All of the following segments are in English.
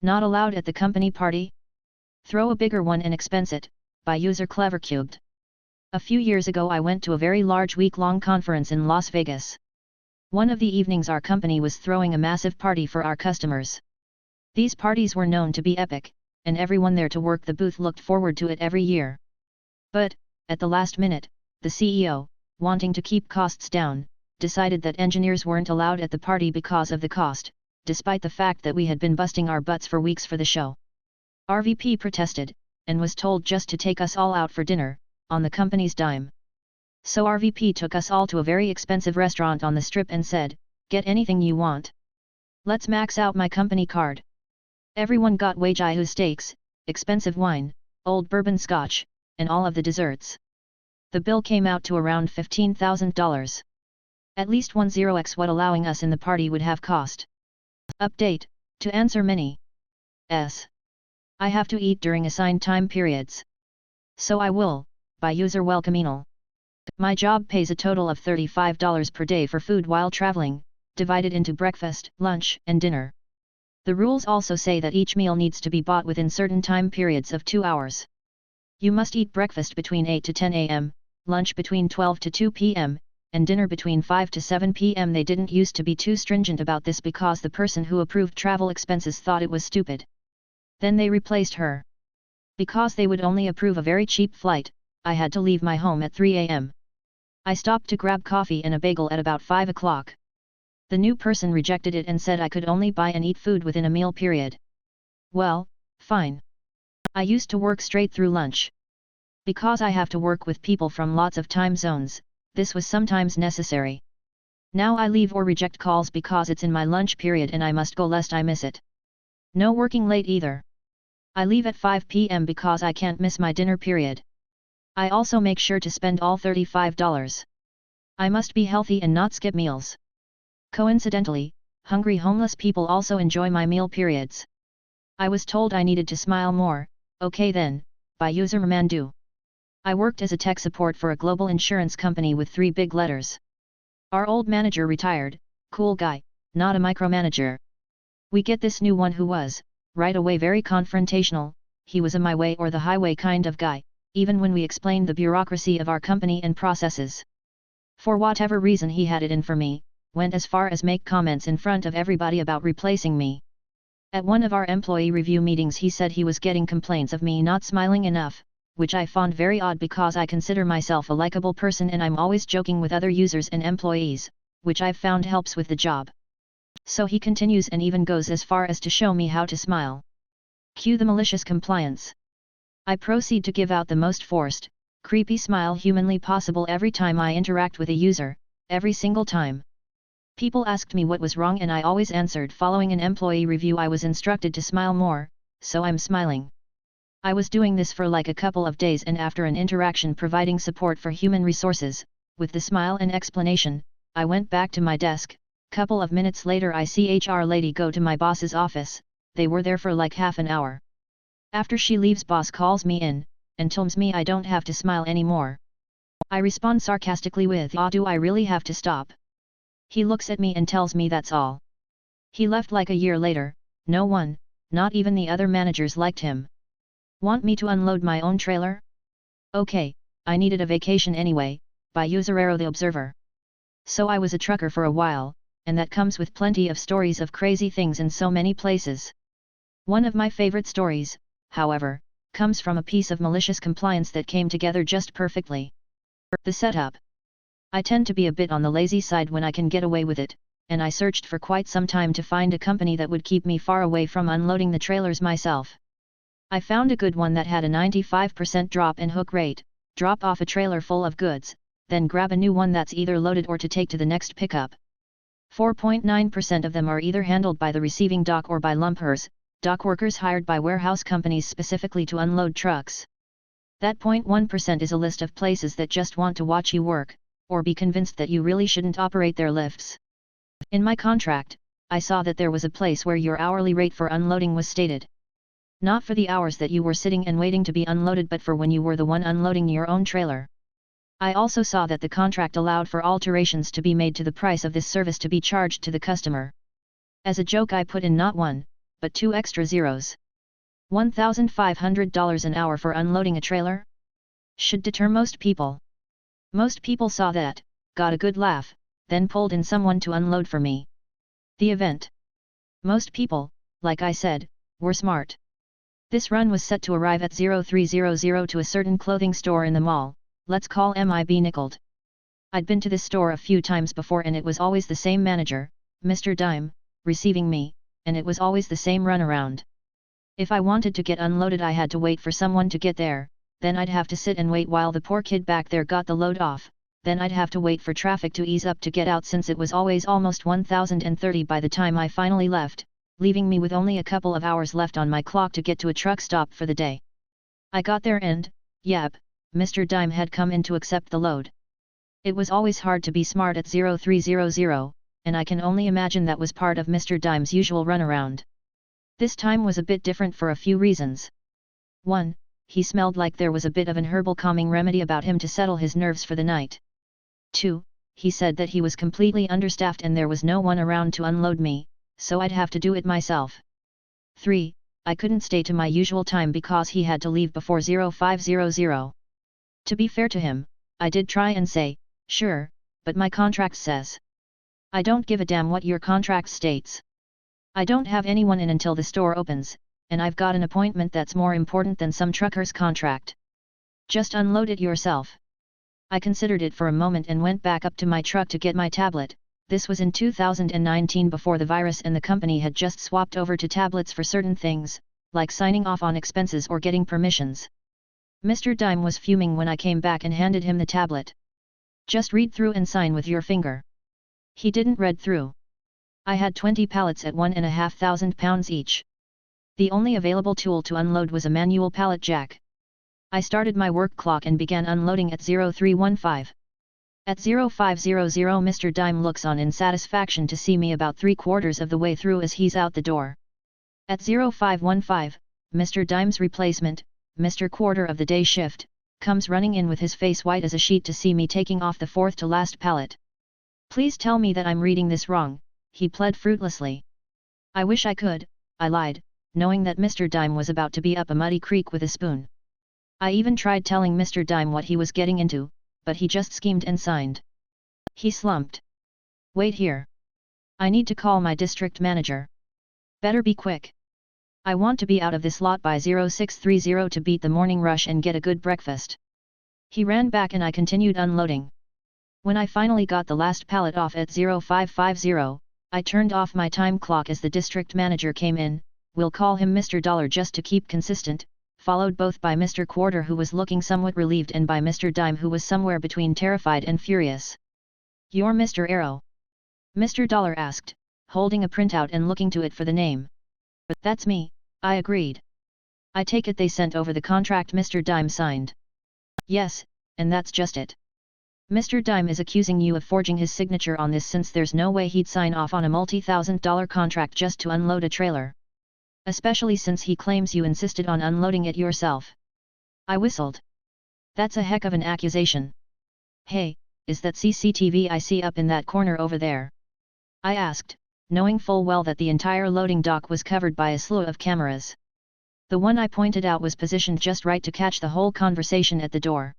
Not allowed at the company party? Throw a bigger one and expense it, by user CleverCubed. A few years ago I went to a very large week-long conference in Las Vegas. One of the evenings our company was throwing a massive party for our customers. These parties were known to be epic, and everyone there to work the booth looked forward to it every year. But, at the last minute, the CEO, wanting to keep costs down, decided that engineers weren't allowed at the party because of the cost, despite the fact that we had been busting our butts for weeks for the show. Our VP protested, and was told just to take us all out for dinner, on the company's dime. So our VP took us all to a very expensive restaurant on the strip and said, "Get anything you want. Let's max out my company card." Everyone got Wagyu steaks, expensive wine, old bourbon scotch, and all of the desserts. The bill came out to around $15,000. At least 10x what allowing us in the party would have cost. Update, to answer many S. I have to eat during assigned time periods. So I will, by user welcome email. My job pays a total of $35 per day for food while traveling, divided into breakfast, lunch, and dinner. The rules also say that each meal needs to be bought within certain time periods of 2 hours. You must eat breakfast between 8 to 10 a.m., lunch between 12 to 2 p.m., and dinner between 5 to 7 p.m. They didn't used to be too stringent about this because the person who approved travel expenses thought it was stupid. Then they replaced her. Because they would only approve a very cheap flight, I had to leave my home at 3 a.m. I stopped to grab coffee and a bagel at about 5 o'clock. The new person rejected it and said I could only buy and eat food within a meal period. Well, fine. I used to work straight through lunch. Because I have to work with people from lots of time zones, this was sometimes necessary. Now I leave or reject calls because it's in my lunch period and I must go lest I miss it. No working late either. I leave at 5 p.m. because I can't miss my dinner period. I also make sure to spend all $35. I must be healthy and not skip meals. Coincidentally, hungry homeless people also enjoy my meal periods. I was told I needed to smile more, okay then, by user Mandu. I worked as a tech support for a global insurance company with 3 big letters. Our old manager retired, cool guy, not a micromanager. We get this new one who was, right away very confrontational. He was a my way or the highway kind of guy, even when we explained the bureaucracy of our company and processes. For whatever reason he had it in for me, went as far as make comments in front of everybody about replacing me. At one of our employee review meetings he said he was getting complaints of me not smiling enough, which I found very odd because I consider myself a likable person and I'm always joking with other users and employees, which I've found helps with the job. So he continues and even goes as far as to show me how to smile. Cue the malicious compliance. I proceed to give out the most forced, creepy smile humanly possible every time I interact with a user, every single time. People asked me what was wrong and I always answered following an employee review I was instructed to smile more, so I'm smiling. I was doing this for like a couple of days and after an interaction providing support for human resources, with the smile and explanation, I went back to my desk. Couple of minutes later I see HR lady go to my boss's office. They were there for like half an hour. After she leaves boss calls me in, and tells me I don't have to smile anymore. I respond sarcastically with do I really have to stop? He looks at me and tells me that's all. He left like a year later. No one, not even the other managers liked him. Want me to unload my own trailer? Okay, I needed a vacation anyway, by Userero the Observer. So I was a trucker for a while, and that comes with plenty of stories of crazy things in so many places. One of my favorite stories, however, comes from a piece of malicious compliance that came together just perfectly. The setup. I tend to be a bit on the lazy side when I can get away with it, and I searched for quite some time to find a company that would keep me far away from unloading the trailers myself. I found a good one that had a 95% drop and hook rate, drop off a trailer full of goods, then grab a new one that's either loaded or to take to the next pickup. 4.9% of them are either handled by the receiving dock or by lumpers, dock workers hired by warehouse companies specifically to unload trucks. That 0.1% is a list of places that just want to watch you work, or be convinced that you really shouldn't operate their lifts. In my contract, I saw that there was a place where your hourly rate for unloading was stated. Not for the hours that you were sitting and waiting to be unloaded but for when you were the one unloading your own trailer. I also saw that the contract allowed for alterations to be made to the price of this service to be charged to the customer. As a joke I put in not $1, but 2 extra zeros. $1,500 an hour for unloading a trailer? Should deter most people. Most people saw that, got a good laugh, then pulled in someone to unload for me. The event. Most people, like I said, were smart. This run was set to arrive at 0300 to a certain clothing store in the mall, let's call MIB Nickeled. I'd been to this store a few times before and it was always the same manager, Mr. Dime, receiving me, and it was always the same runaround. If I wanted to get unloaded I had to wait for someone to get there, then I'd have to sit and wait while the poor kid back there got the load off, then I'd have to wait for traffic to ease up to get out since it was always almost 1030 by the time I finally left, leaving me with only a couple of hours left on my clock to get to a truck stop for the day. I got there and, yep, Mr. Dime had come in to accept the load. It was always hard to be smart at 0300, and I can only imagine that was part of Mr. Dime's usual runaround. This time was a bit different for a few reasons. 1. He smelled like there was a bit of an herbal calming remedy about him to settle his nerves for the night. 2. He said that he was completely understaffed and there was no one around to unload me, so I'd have to do it myself. 3. I couldn't stay to my usual time because he had to leave before 0500. To be fair to him, I did try and say, sure, but my contract says. I don't give a damn what your contract states. I don't have anyone in until the store opens, and I've got an appointment that's more important than some trucker's contract. Just unload it yourself. I considered it for a moment and went back up to my truck to get my tablet. This was in 2019 before the virus and the company had just swapped over to tablets for certain things, like signing off on expenses or getting permissions. Mr. Dime was fuming when I came back and handed him the tablet. Just read through and sign with your finger. He didn't read through. I had 20 pallets at 1,500 pounds each. The only available tool to unload was a manual pallet jack. I started my work clock and began unloading at 0315. At 0500 Mr. Dime looks on in satisfaction to see me about 3/4 of the way through as he's out the door. At 0515, Mr. Dime's replacement, Mr. Quarter of the day shift, comes running in with his face white as a sheet to see me taking off the 4th to last pallet. Please tell me that I'm reading this wrong, he pled fruitlessly. I wish I could, I lied, knowing that Mr. Dime was about to be up a muddy creek with a spoon. I even tried telling Mr. Dime what he was getting into, but he just schemed and signed. He slumped. Wait here. I need to call my district manager. Better be quick. I want to be out of this lot by 0630 to beat the morning rush and get a good breakfast. He ran back and I continued unloading. When I finally got the last pallet off at 0550, I turned off my time clock as the district manager came in, we'll call him Mr. Dollar just to keep consistent, followed both by Mr. Quarter who was looking somewhat relieved and by Mr. Dime who was somewhere between terrified and furious. You're Mr. Arrow? Mr. Dollar asked, holding a printout and looking to it for the name. That's me, I agreed. I take it they sent over the contract Mr. Dime signed. Yes, and that's just it. Mr. Dime is accusing you of forging his signature on this since there's no way he'd sign off on a multi-$1,000 contract just to unload a trailer. Especially since he claims you insisted on unloading it yourself. I whistled. That's a heck of an accusation. Hey, is that CCTV I see up in that corner over there? I asked, knowing full well that the entire loading dock was covered by a slew of cameras. The one I pointed out was positioned just right to catch the whole conversation at the door.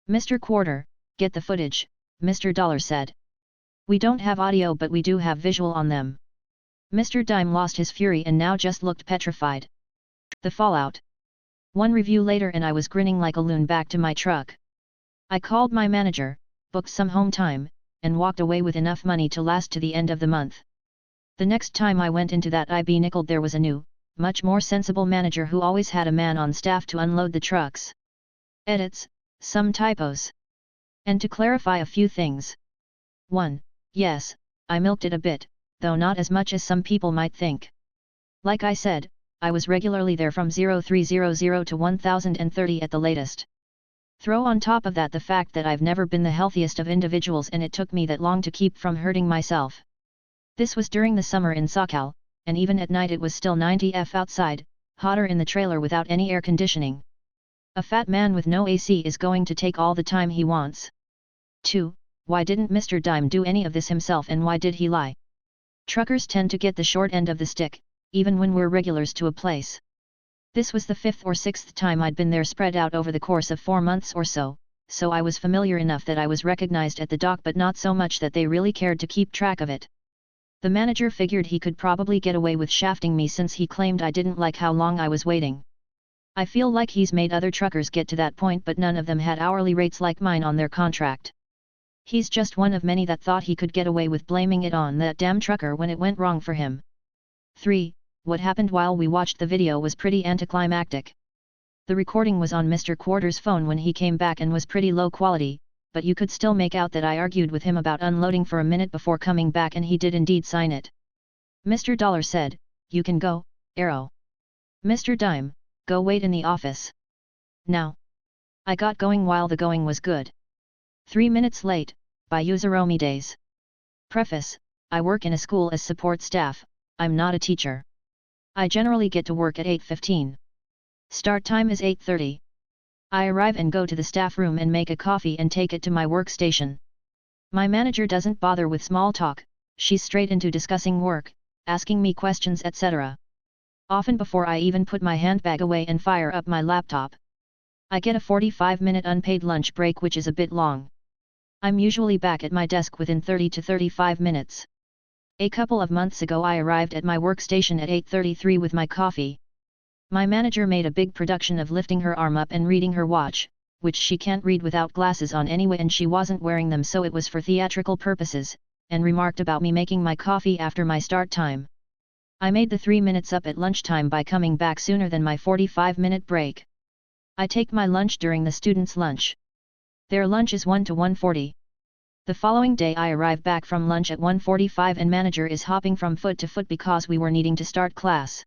Mr. Quarter, get the footage, Mr. Dollar said. We don't have audio but we do have visual on them. Mr. Dime lost his fury and now just looked petrified. The fallout. One review later and I was grinning like a loon back to my truck. I called my manager, booked some home time, and walked away with enough money to last to the end of the month. The next time I went into that IB Nickeled there was a new, much more sensible manager who always had a man on staff to unload the trucks. Edits, some typos. And to clarify a few things. 1. Yes, I milked it a bit, though not as much as some people might think. Like I said, I was regularly there from 0300 to 1030 at the latest. Throw on top of that the fact that I've never been the healthiest of individuals and it took me that long to keep from hurting myself. This was during the summer in SoCal, and even at night it was still 90°F outside, hotter in the trailer without any air conditioning. A fat man with no AC is going to take all the time he wants. 2. Why didn't Mr. Dime do any of this himself and why did he lie? Truckers tend to get the short end of the stick, even when we're regulars to a place. This was the 5th or 6th time I'd been there, spread out over the course of 4 months or so I was familiar enough that I was recognized at the dock, but not so much that they really cared to keep track of it. The manager figured he could probably get away with shafting me since he claimed I didn't like how long I was waiting. I feel like he's made other truckers get to that point, but none of them had hourly rates like mine on their contract. He's just one of many that thought he could get away with blaming it on that damn trucker when it went wrong for him. 3. What happened while we watched the video was pretty anticlimactic. The recording was on Mr. Quarter's phone when he came back and was pretty low quality, but you could still make out that I argued with him about unloading for a minute before coming back, and he did indeed sign it. Mr. Dollar said, "You can go, Arrow. Mr. Dime, go wait in the office. Now." I got going while the going was good. 3 minutes late, by Useromi days. Preface: I work in a school as support staff, I'm not a teacher. I generally get to work at 8:15. Start time is 8:30. I arrive and go to the staff room and make a coffee and take it to my workstation. My manager doesn't bother with small talk, she's straight into discussing work, asking me questions, etc. Often before I even put my handbag away and fire up my laptop. I get a 45-minute unpaid lunch break, which is a bit long. I'm usually back at my desk within 30 to 35 minutes. A couple of months ago I arrived at my workstation at 8:33 with my coffee. My manager made a big production of lifting her arm up and reading her watch, which she can't read without glasses on anyway, and she wasn't wearing them, so it was for theatrical purposes, and remarked about me making my coffee after my start time. I made the 3 minutes up at lunchtime by coming back sooner than my 45-minute break. I take my lunch during the students' lunch. Their lunch is 1 to 1:40. The following day I arrive back from lunch at 1:45 and manager is hopping from foot to foot because we were needing to start class.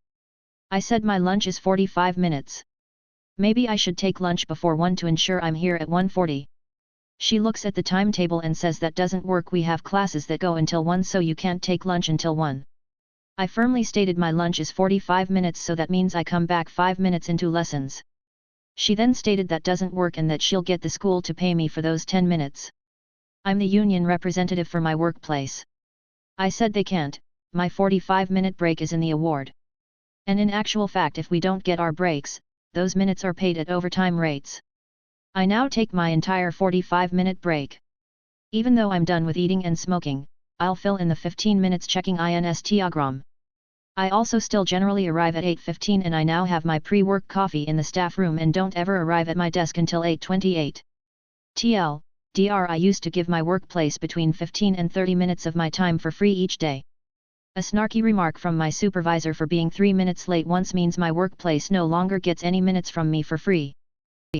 I said my lunch is 45 minutes. Maybe I should take lunch before 1 to ensure I'm here at 1:40. She looks at the timetable and says that doesn't work, we have classes that go until 1, so you can't take lunch until 1. I firmly stated my lunch is 45 minutes, so that means I come back 5 minutes into lessons. She then stated that doesn't work and that she'll get the school to pay me for those 10 minutes. I'm the union representative for my workplace. I said they can't, my 45-minute break is in the award. And in actual fact, if we don't get our breaks, those minutes are paid at overtime rates. I now take my entire 45-minute break. Even though I'm done with eating and smoking, I'll fill in the 15 minutes checking Instagram. I also still generally arrive at 8:15, and I now have my pre-work coffee in the staff room and don't ever arrive at my desk until 8:28. TLDR, I used to give my workplace between 15 and 30 minutes of my time for free each day. A snarky remark from my supervisor for being 3 minutes late once means my workplace no longer gets any minutes from me for free.